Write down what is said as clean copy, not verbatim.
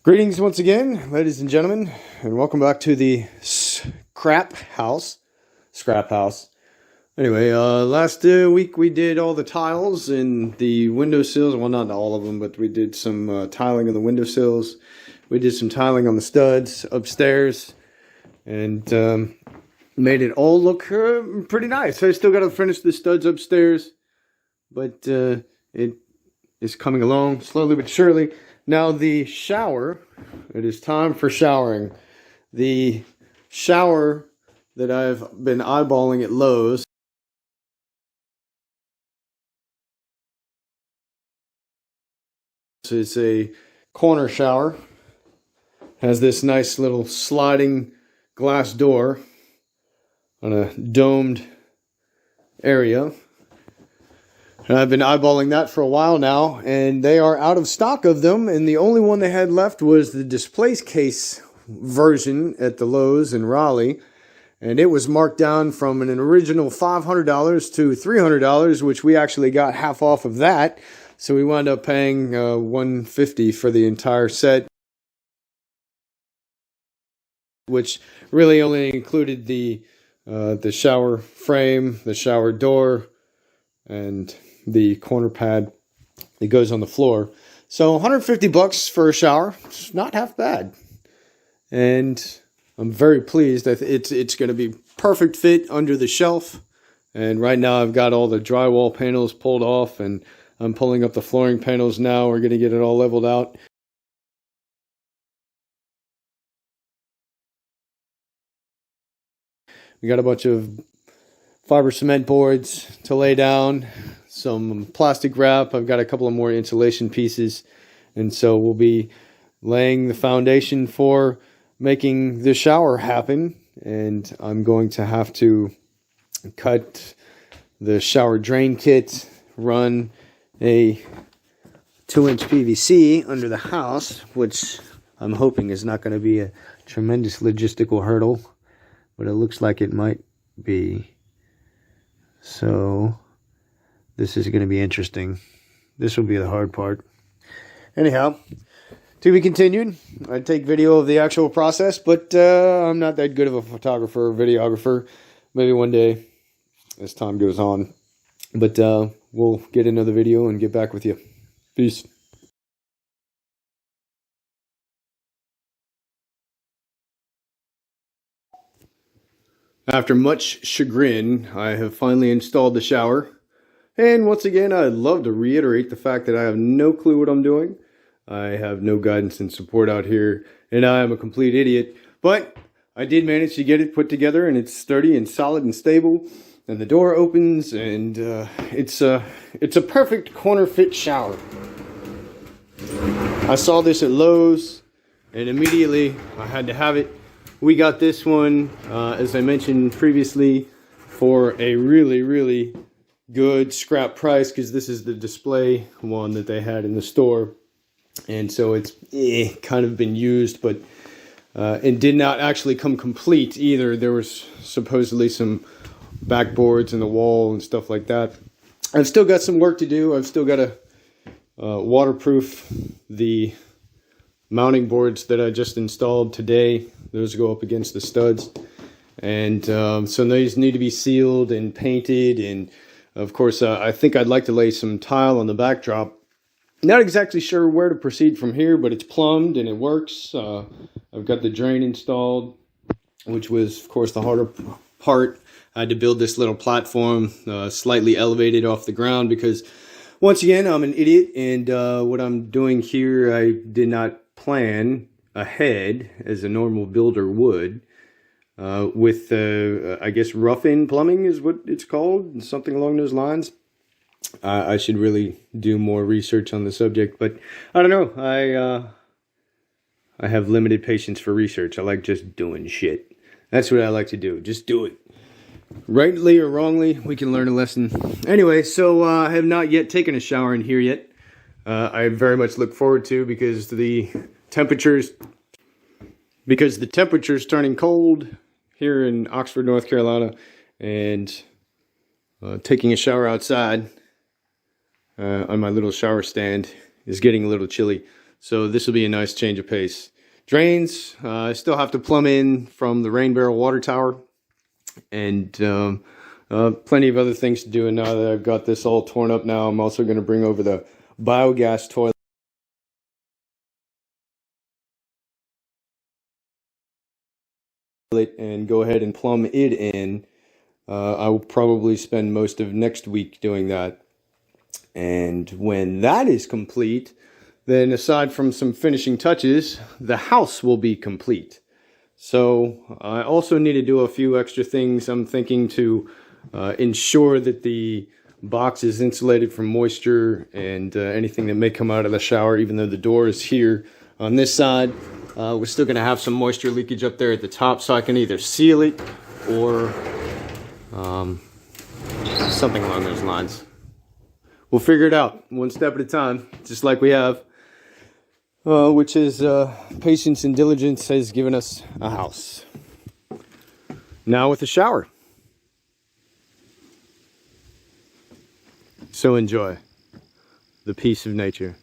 Greetings once again, ladies and gentlemen, and welcome back to the scrap house. Anyway, last week we did all the tiles in the windowsills. Well, not all of them, but we did some tiling of the windowsills. We did some tiling on the studs upstairs, and made it all look pretty nice. I still got to finish the studs upstairs, but it is coming along slowly but surely. Now the shower, it is time for showering. The shower that I've been eyeballing at Lowe's is a corner shower. Has this nice little sliding glass door on a domed area. And I've been eyeballing that for a while now, and they are out of stock of them, and the only one they had left was the display case version at the Lowe's in Raleigh, and it was marked down from an original $500 to $300, which we actually got half off of that, so we wound up paying $150 for the entire set, which really only included the shower frame, the shower door, and the corner pad that goes on the floor. So $150 for a shower. It's not half bad. And I'm very pleased. It's going to be perfect fit under the shelf. And right now I've got all the drywall panels pulled off, and I'm pulling up the flooring panels now. We're going to get it all leveled out. We got a bunch of fiber cement boards to lay down, some plastic wrap. I've got a couple of more insulation pieces, and so we'll be laying the foundation for making the shower happen. And I'm going to have to cut the shower drain kit, run a 2-inch PVC under the house, which I'm hoping is not going to be a tremendous logistical hurdle, but it looks like it might be. So this is going to be interesting. This will be the hard part. Anyhow, to be continued. I take video of the actual process, but I'm not that good of a photographer or videographer. Maybe one day as time goes on. But we'll get another video and get back with you. Peace. After much chagrin, I have finally installed the shower. And once again, I'd love to reiterate the fact that I have no clue what I'm doing. I have no guidance and support out here, and I am a complete idiot. But I did manage to get it put together, and it's sturdy and solid and stable. And the door opens, and it's a perfect corner fit shower. I saw this at Lowe's, and immediately I had to have it. We got this one, as I mentioned previously, for a really, really good scrap price, because this is the display one that they had in the store. And so it's kind of been used, but it did not actually come complete either. There was supposedly some backboards in the wall and stuff like that. I've still got some work to do. I've still got to waterproof the mounting boards that I just installed today. Those go up against the studs, and so these need to be sealed and painted. And of course, I think I'd like to lay some tile on the backdrop. Not exactly sure where to proceed from here, but it's plumbed and it works. I've got the drain installed, which was, of course, the harder part. I had to build this little platform slightly elevated off the ground because, once again, I'm an idiot, and what I'm doing here, I did not plan ahead as a normal builder would, with I guess rough-in plumbing is what it's called, something along those lines. I should really do more research on the subject, but I don't know. I have limited patience for research. I like just doing shit. That's what I like to do. Just do it. Rightly or wrongly, we can learn a lesson. Anyway, so I have not yet taken a shower in here yet. I very much look forward to, because the temperature's turning cold here in Oxford, North Carolina, and taking a shower outside on my little shower stand is getting a little chilly. So this will be a nice change of pace. Drains, I still have to plumb in from the rain barrel water tower, and plenty of other things to do. And now that I've got this all torn up now, I'm also going to bring over the BioGas toilet and go ahead and plumb it in. I will probably spend most of next week doing that. And when that is complete, then aside from some finishing touches, the house will be complete. So I also need to do a few extra things. I'm thinking to ensure that the box is insulated from moisture and anything that may come out of the shower, even though the door is here on this side. We're still going to have some moisture leakage up there at the top, so I can either seal it or something along those lines. We'll figure it out one step at a time, just like we have, which is patience and diligence has given us a house. Now with the shower. So enjoy the peace of nature.